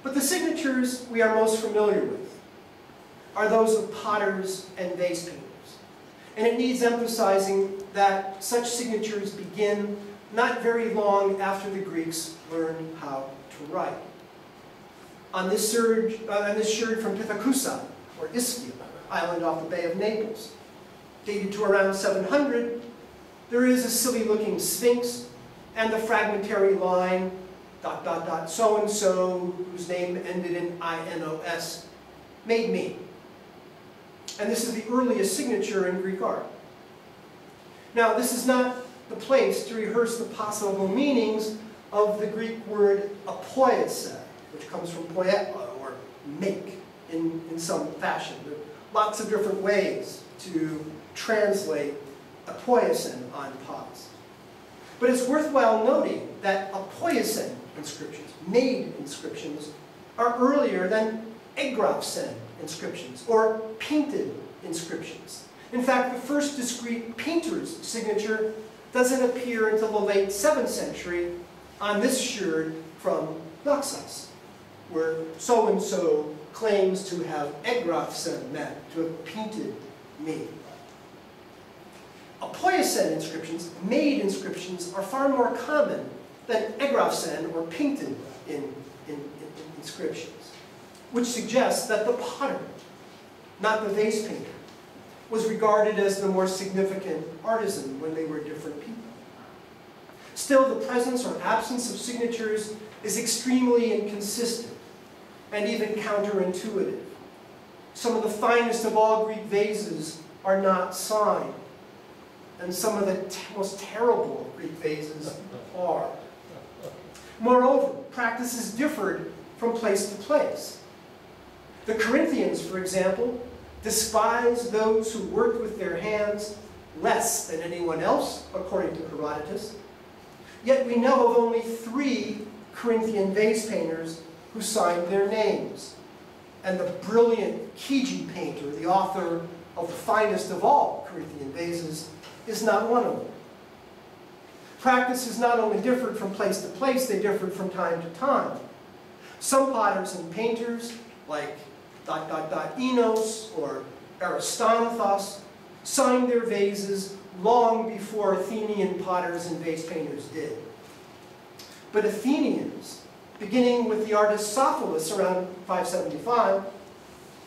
But the signatures we are most familiar with are those of potters and vase painters. And it needs emphasizing that such signatures begin not very long after the Greeks learned how to write. On this sherd from Pithecusa, or Ischia, island off the Bay of Naples, dated to around 700, there is a silly-looking sphinx and the fragmentary line, ... so-and-so, whose name ended in I-N-O-S, made me. And this is the earliest signature in Greek art. Now, this is not the place to rehearse the possible meanings of the Greek word apoiese, which comes from poieto, or make, in some fashion. There are lots of different ways to translate apoiesen on pots. But it's worthwhile noting that apoiesen inscriptions, made inscriptions, are earlier than egraphen inscriptions, or painted inscriptions. In fact, the first discrete painter's signature doesn't appear until the late 7th century on this sherd from Naxos, where so-and-so claims to have egraphen meant, to have painted me. Apoiesen inscriptions, made inscriptions, are far more common than egraphen, or painted in inscriptions, which suggests that the potter, not the vase painter, was regarded as the more significant artisan when they were different people. Still, the presence or absence of signatures is extremely inconsistent and even counterintuitive. Some of the finest of all Greek vases are not signed, and some of the most terrible of Greek vases are. Moreover, practices differed from place to place. The Corinthians, for example, despised those who worked with their hands less than anyone else, according to Herodotus. Yet we know of only 3 Corinthian vase painters who signed their names. And the brilliant Chigi painter, the author of the finest of all Corinthian vases, is not one of them. Practices not only differed from place to place, they differed from time to time. Some potters and painters, like ... Enos or Aristonathos, signed their vases long before Athenian potters and vase painters did. But Athenians, beginning with the artist Sophocles around 575,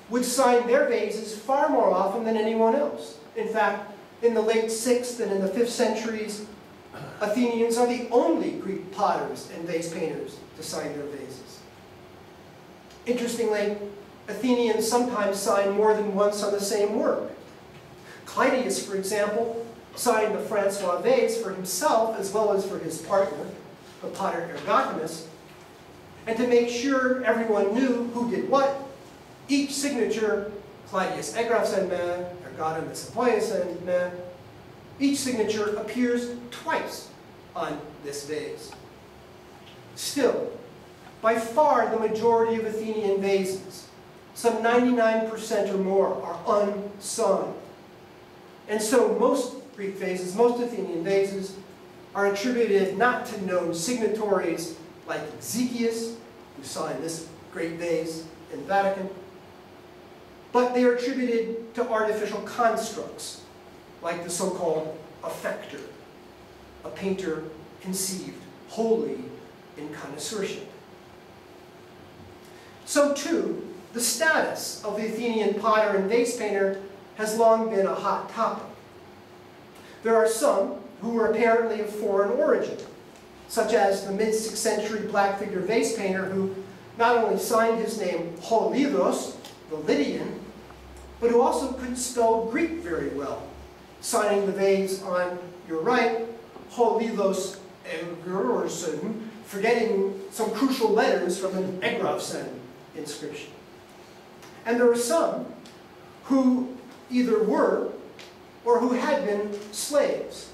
would sign their vases far more often than anyone else. In fact, in the late 6th and in the 5th centuries, Athenians are the only Greek potters and vase painters to sign their vases. Interestingly, Athenians sometimes sign more than once on the same work. Kritios, for example, signed the Francois vase for himself as well as for his partner, the potter Ergotimus, and to make sure everyone knew who did what, each signature, Kritios egraphen me, Ergotimus apoiesen me, each signature appears twice on this vase. Still, by far the majority of Athenian vases, some 99% or more, are unsigned. And so most Greek vases, most Athenian vases, are attributed not to known signatories like Ezekias, who signed this great vase in the Vatican, but they are attributed to artificial constructs, like the so-called affector, a painter conceived wholly in connoisseurship. So too, the status of the Athenian potter and vase painter has long been a hot topic. There are some who were apparently of foreign origin, such as the mid-6th century black figure vase painter who not only signed his name Holidos, the Lydian, but who also could spell Greek very well, signing the vase on your right, Holidos Egrorsen, forgetting some crucial letters from an egraphen inscription. And there are some who either were or who had been slaves,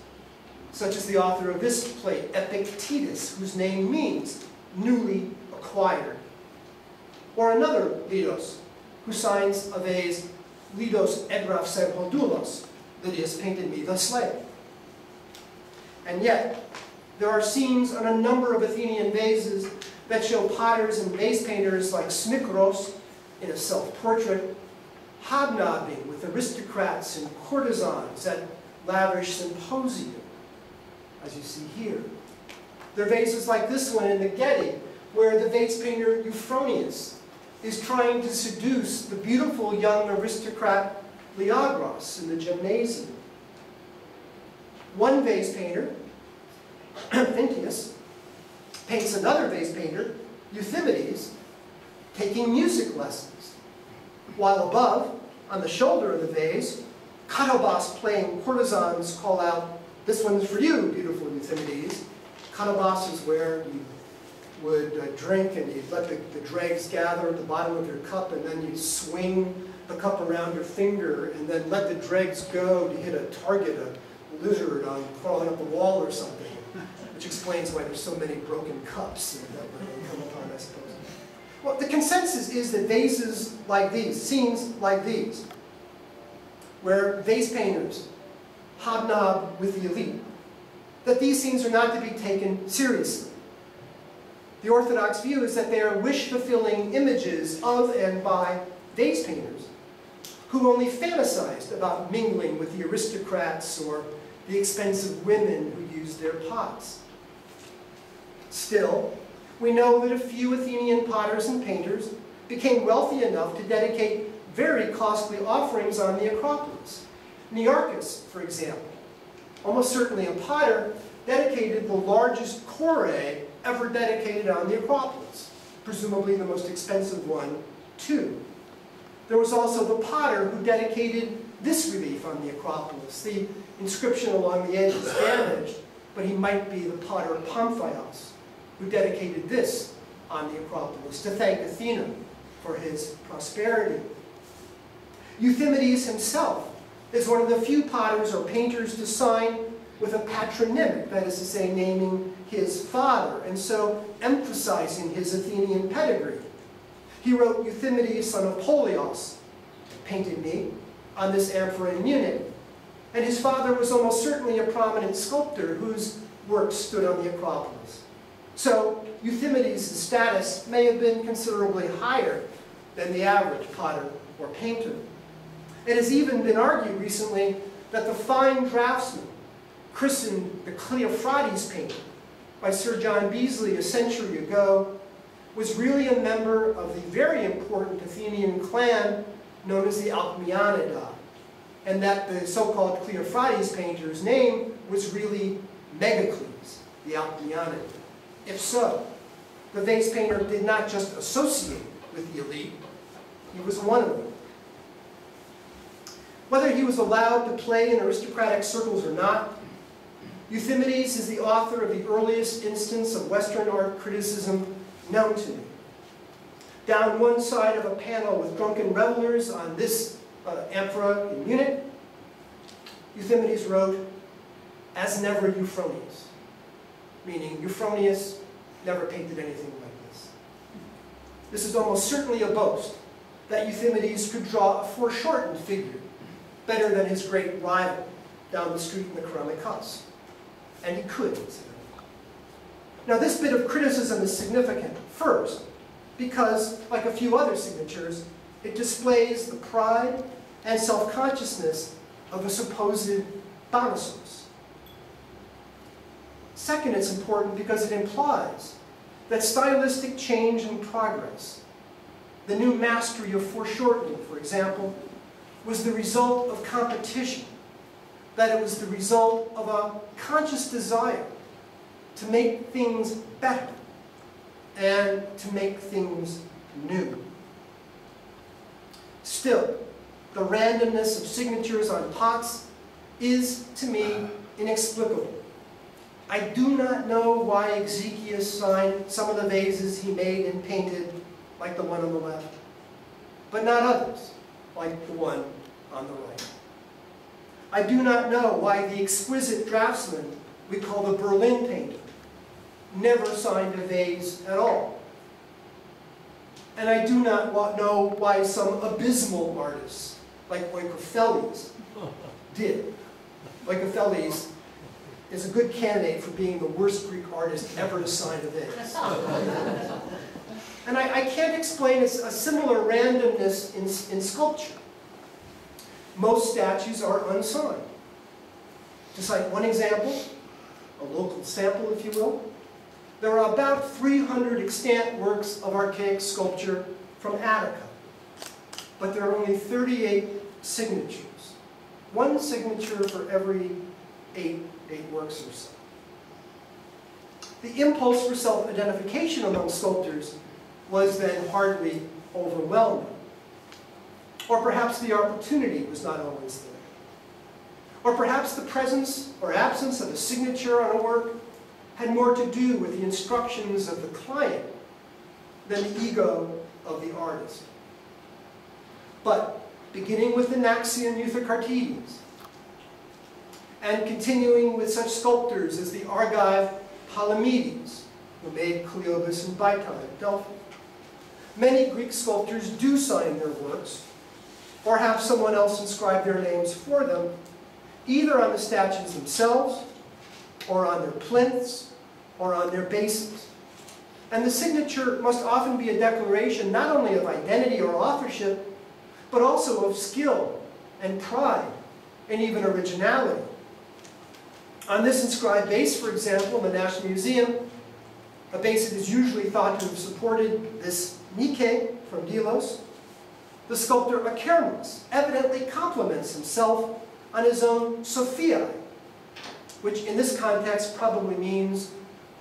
such as the author of this plate, Epictetus, whose name means newly acquired. Or another Lidos, who signs a vase, Lidos egraphen Hodulos, Lydius painted me, the slave. And yet, there are scenes on a number of Athenian vases that show potters and vase painters like Smikros in a self-portrait, hobnobbing with aristocrats and courtesans at lavish symposium, as you see here. There are vases like this one in the Getty, where the vase painter Euphronius is trying to seduce the beautiful young aristocrat Leagros in the gymnasium. One vase painter, Phintius, paints another vase painter, Euthymides, taking music lessons, while above, on the shoulder of the vase, Katobos playing courtesans call out, "This one's for you, beautiful Euthymides." Katobos is where you would drink and you'd let the dregs gather at the bottom of your cup, and then you'd swing the cup around your finger and then let the dregs go to hit a target, a lizard on crawling up a wall or something, which explains why there's so many broken cups that we come upon, I suppose. Well, the consensus is that vases like these, scenes like these, where vase painters hobnob with the elite, that these scenes are not to be taken seriously. The orthodox view is that they are wish-fulfilling images of and by vase painters who only fantasized about mingling with the aristocrats or the expensive women who used their pots. Still, we know that a few Athenian potters and painters became wealthy enough to dedicate very costly offerings on the Acropolis. Nearchus, for example, almost certainly a potter, dedicated the largest chore ever dedicated on the Acropolis, presumably the most expensive one, too. There was also the potter who dedicated this relief on the Acropolis. The inscription along the edge is damaged, but he might be the potter Pamphios, who dedicated this on the Acropolis to thank Athena for his prosperity. Euthymides himself is one of the few potters or painters to sign with a patronymic, that is to say, naming his father, and so emphasizing his Athenian pedigree. He wrote Euthymides, son of Polios, painted me, on this amphora in Munich, and his father was almost certainly a prominent sculptor whose work stood on the Acropolis. So Euthymides' status may have been considerably higher than the average potter or painter. It has even been argued recently that the fine draftsman, christened the Cleophrades painter by Sir John Beazley a century ago, was really a member of the very important Athenian clan known as the Alcmeonidae, and that the so-called Cleophrades painter's name was really Megacles, the Alcmeonidae. If so, the vase painter did not just associate with the elite, he was one of them. Whether he was allowed to play in aristocratic circles or not, Euthymides is the author of the earliest instance of Western art criticism known to me. Down one side of a panel with drunken revelers on this amphora in Munich, Euthymides wrote, "As never Euphronius," meaning Euphronius never painted anything like this. This is almost certainly a boast that Euthymides could draw a foreshortened figure better than his great rival down the street in the Keramikos. And he could, incidentally. Now, this bit of criticism is significant, first, because, like a few other signatures, it displays the pride and self-consciousness of a supposed Bonosos. Second, it's important because it implies that stylistic change and progress, the new mastery of foreshortening, for example, was the result of competition, that it was the result of a conscious desire to make things better and to make things new. Still, the randomness of signatures on pots is, to me, inexplicable. I do not know why Exekias signed some of the vases he made and painted, like the one on the left, but not others, like the one on the right. I do not know why the exquisite draftsman we call the Berlin painter never signed a vase at all. And I do not know why some abysmal artists, like Joukowsky did. Joukowsky is a good candidate for being the worst Greek artist ever to sign a vase. And I can't explain a similar randomness in sculpture. Most statues are unsigned. To cite one example, a local sample, if you will, there are about 300 extant works of archaic sculpture from Attica, but there are only 38 signatures. One signature for every eight works or so. The impulse for self-identification among sculptors was then hardly overwhelming. Or perhaps the opportunity was not always there. Or perhaps the presence or absence of a signature on a work had more to do with the instructions of the client than the ego of the artist. But beginning with the Naxian Euthykartides, and continuing with such sculptors as the Argive Palamedes, who made Cleobis and Baitai at Delphi, many Greek sculptors do sign their works, or have someone else inscribe their names for them, either on the statues themselves, or on their plinths, or on their bases. And the signature must often be a declaration not only of identity or authorship, but also of skill and pride, and even originality. On this inscribed base, for example, in the National Museum, a base that is usually thought to have supported this Nike from Delos, the sculptor Akermos evidently compliments himself on his own Sophia, which in this context probably means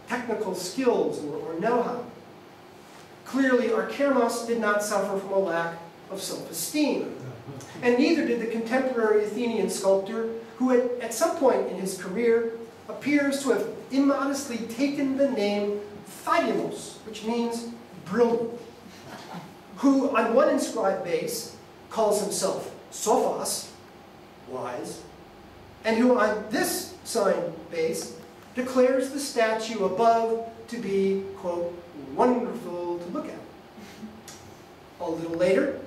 technical skills or know-how. Clearly, Akermos did not suffer from a lack of self-esteem, and neither did the contemporary Athenian sculptor who at some point in his career appears to have immodestly taken the name Phidimos, which means brilliant, who on one inscribed base calls himself Sophos, wise, and who on this signed base declares the statue above to be, quote, wonderful to look at. A little later,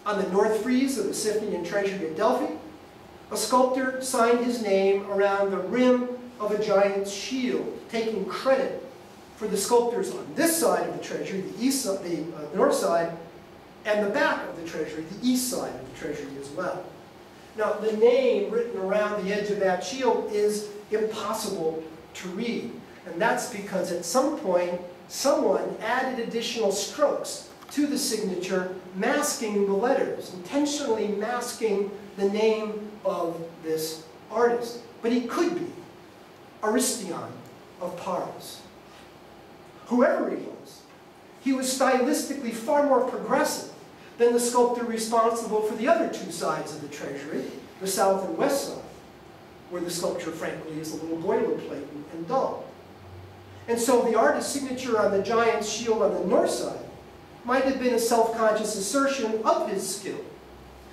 on the north frieze of the Siphnian treasury at Delphi, a sculptor signed his name around the rim of a giant's shield, taking credit for the sculptors on this side of the treasury, the north side, and the back of the treasury, the east side of the treasury as well. Now, the name written around the edge of that shield is impossible to read, and that's because at some point, someone added additional strokes to the signature, masking the letters, intentionally masking the name of this artist. But he could be Aristion of Paros. Whoever he was stylistically far more progressive than the sculptor responsible for the other two sides of the treasury, the south and west side, where the sculpture, frankly, is a little boilerplate and dull. And so the artist's signature on the giant's shield on the north side might have been a self-conscious assertion of his skill,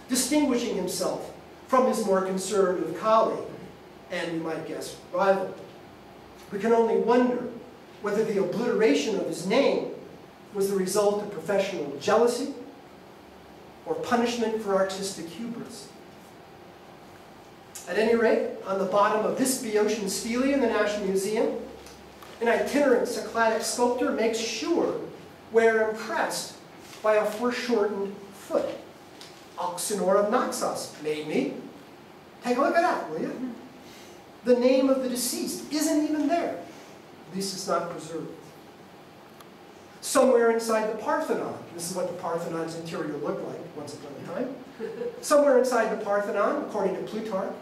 distinguishing himself from his more conservative colleague, and we might guess rival. We can only wonder whether the obliteration of his name was the result of professional jealousy or punishment for artistic hubris. At any rate, on the bottom of this Boeotian stele in the National Museum, an itinerant Cycladic sculptor makes sure we're impressed by a foreshortened foot. Oxenor of Naxos made me. Take a look at that, will you? The name of the deceased isn't even there. At least it's not preserved. Somewhere inside the Parthenon, this is what the Parthenon's interior looked like once upon a time. Somewhere inside the Parthenon, according to Plutarch,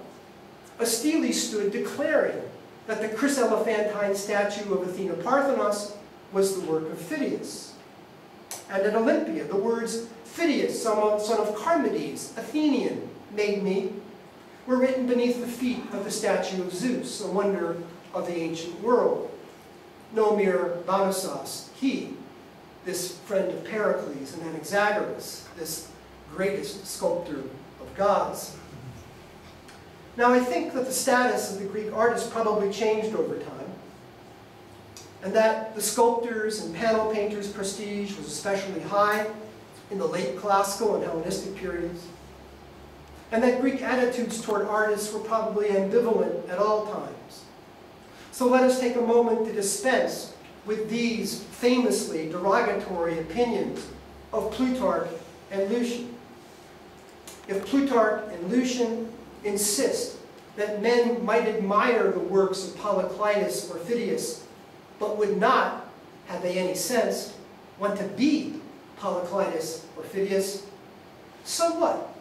a stele stood declaring that the chryselephantine statue of Athena Parthenos was the work of Phidias. And at Olympia, the words Phidias, son of Charmides, Athenian, made me, were written beneath the feet of the statue of Zeus, a wonder of the ancient world. No mere Bonosos, he, this friend of Pericles, and Anaxagoras, this greatest sculptor of gods. Now, I think that the status of the Greek artist probably changed over time, and that the sculptors' and panel painters' prestige was especially high in the late classical and Hellenistic periods, and that Greek attitudes toward artists were probably ambivalent at all times. So let us take a moment to dispense with these famously derogatory opinions of Plutarch and Lucian. If Plutarch and Lucian insist that men might admire the works of Polyclitus or Phidias, but would not, had they any sense, want to be Polyclitus or Phidias, so what?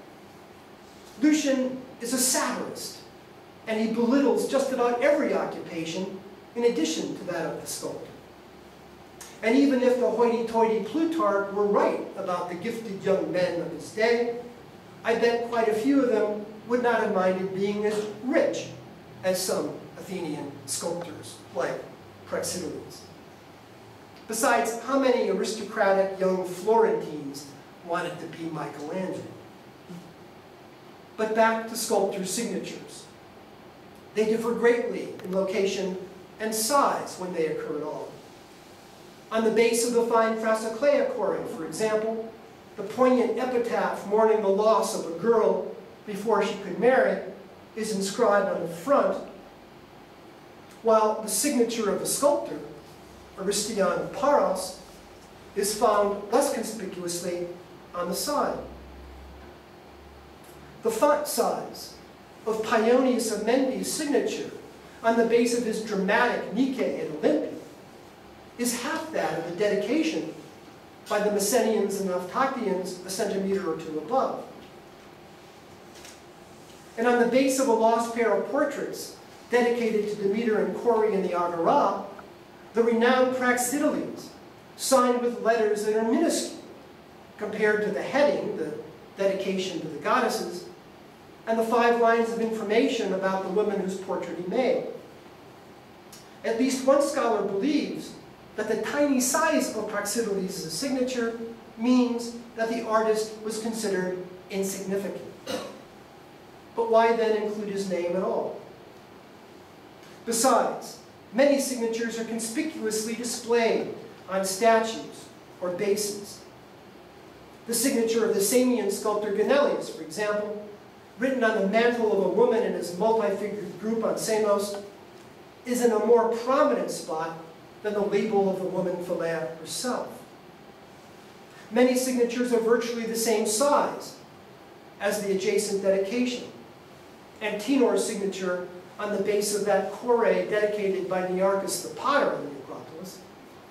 Lucian is a satirist, and he belittles just about every occupation in addition to that of the sculptor. And even if the hoity-toity Plutarch were right about the gifted young men of his day, I bet quite a few of them would not have minded being as rich as some Athenian sculptors like Praxiteles. Besides, how many aristocratic young Florentines wanted to be Michelangelo? But back to sculptors' signatures. They differ greatly in location and size when they occur at all. On the base of the fine Frasoclea Quarry, for example, the poignant epitaph mourning the loss of a girl before she could marry is inscribed on the front, while the signature of the sculptor, Aristion Paros, is found less conspicuously on the side. The font size of Paeonius of Mendes' signature on the base of his dramatic Nike at Olympia is half that of the dedication by the Messenians and Naupactians a centimeter or two above. And on the base of a lost pair of portraits dedicated to Demeter and Cori in the Agora, the renowned Praxiteles, signed with letters that are minuscule compared to the heading, the dedication to the goddesses, and the 5 lines of information about the woman whose portrait he made. At least one scholar believes that the tiny size of Praxiteles' signature means that the artist was considered insignificant. But why then include his name at all? Besides, many signatures are conspicuously displayed on statues or bases. The signature of the Samian sculptor Ganelius, for example, written on the mantle of a woman in his multi-figured group on Samos, is in a more prominent spot than the label of the woman Philaea herself. Many signatures are virtually the same size as the adjacent dedication. Antenor's signature on the base of that Kore dedicated by Nearchus the potter in the Acropolis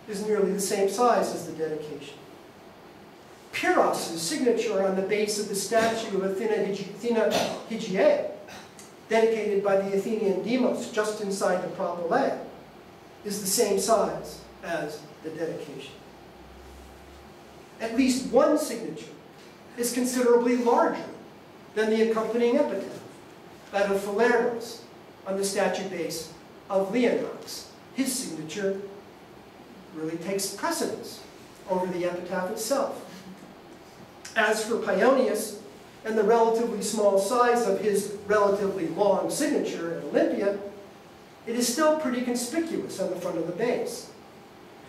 is nearly the same size as the dedication. Pyrrhos' signature on the base of the statue of Athena Hygiea, dedicated by the Athenian Demos just inside the Propylaea, is the same size as the dedication. At least one signature is considerably larger than the accompanying epitaph, that of Philaeros on the statue base of Leonax. His signature really takes precedence over the epitaph itself. As for Paeonius and the relatively small size of his relatively long signature at Olympia, it is still pretty conspicuous on the front of the base.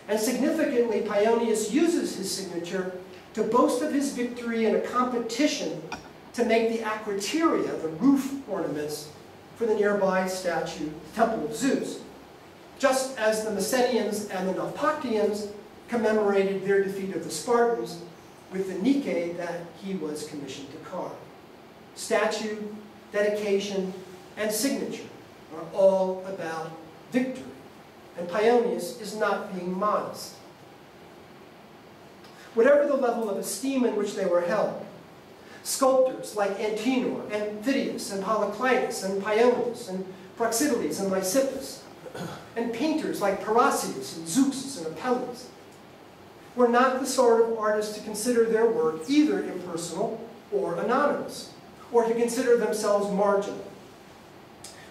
And significantly, Paeonius uses his signature to boast of his victory in a competition to make the acroteria, the roof ornaments, for the nearby statue, Temple of Zeus, just as the Messenians and the Naupactians commemorated their defeat of the Spartans with the Nike that he was commissioned to carve. Statue, dedication, and signature are all about victory, and Paeonius is not being modest. Whatever the level of esteem in which they were held, sculptors like Antenor and Phidias and Polyclitus and Paeonius and Praxiteles and Lysippus, and painters like Parrhasius and Zeuxis and Apelles, were not the sort of artists to consider their work either impersonal or anonymous, or to consider themselves marginal.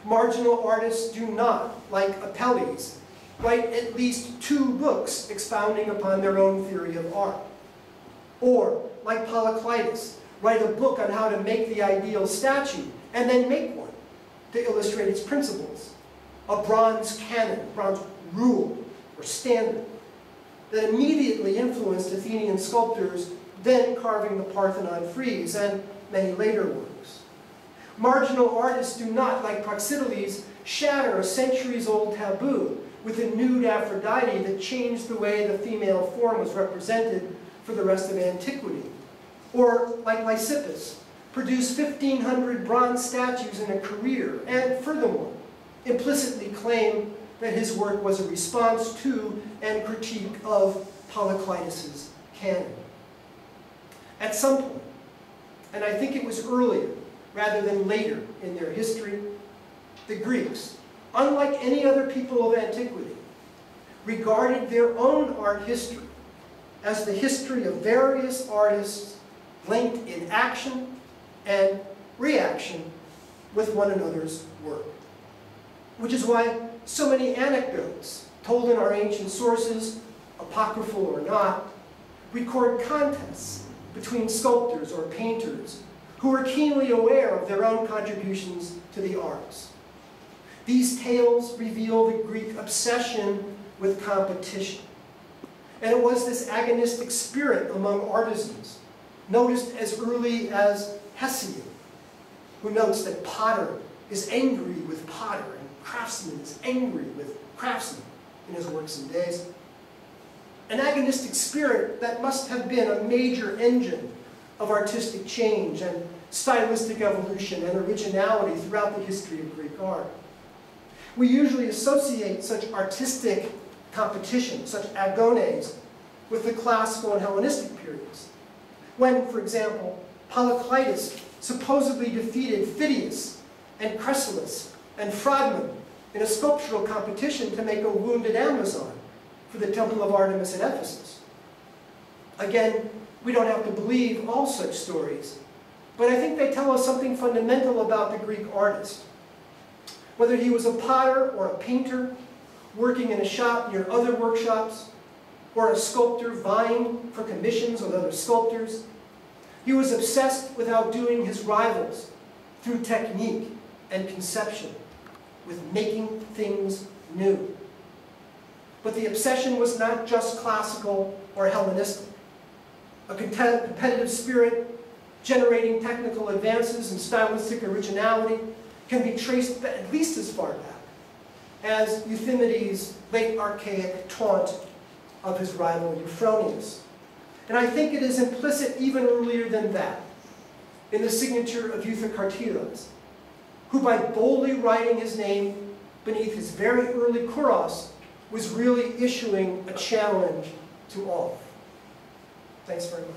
Marginal artists do not, like Apelles, write at least 2 books expounding upon their own theory of art. Or, like Polyclitus, write a book on how to make the ideal statue, and then make one to illustrate its principles. A bronze canon, bronze rule, or standard, that immediately influenced Athenian sculptors then carving the Parthenon frieze and many later works. Marginal artists do not, like Praxiteles, shatter a centuries-old taboo with a nude Aphrodite that changed the way the female form was represented for the rest of antiquity. Or, like Lysippus, produce 1,500 bronze statues in a career, and furthermore, implicitly claim that his work was a response to and critique of Polyclitus' canon. At some point, and I think it was earlier rather than later in their history, the Greeks, unlike any other people of antiquity, regarded their own art history as the history of various artists linked in action and reaction with one another's work. Which is why so many anecdotes told in our ancient sources, apocryphal or not, record contests between sculptors or painters who were keenly aware of their own contributions to the arts. These tales reveal the Greek obsession with competition. And it was this agonistic spirit among artisans, noticed as early as Hesiod, who notes that potter is angry with potter and craftsman is angry with craftsman in his works and days. An agonistic spirit that must have been a major engine of artistic change and stylistic evolution and originality throughout the history of Greek art. We usually associate such artistic competition, such agones, with the classical and Hellenistic periods, when, for example, Polyclitus supposedly defeated Phidias and Chrysalis and Phragmon in a sculptural competition to make a wounded Amazon for the Temple of Artemis at Ephesus. Again, we don't have to believe all such stories, but I think they tell us something fundamental about the Greek artist. Whether he was a potter or a painter, working in a shop near other workshops, or a sculptor vying for commissions with other sculptors, he was obsessed with outdoing his rivals through technique and conception, with making things new. But the obsession was not just classical or Hellenistic. A competitive spirit generating technical advances and stylistic originality can be traced at least as far back as Euthymides' late archaic taunt of his rival Euphronius. And I think it is implicit even earlier than that in the signature of Euthykartides, who by boldly writing his name beneath his very early kouros was really issuing a challenge to all. Thanks very much.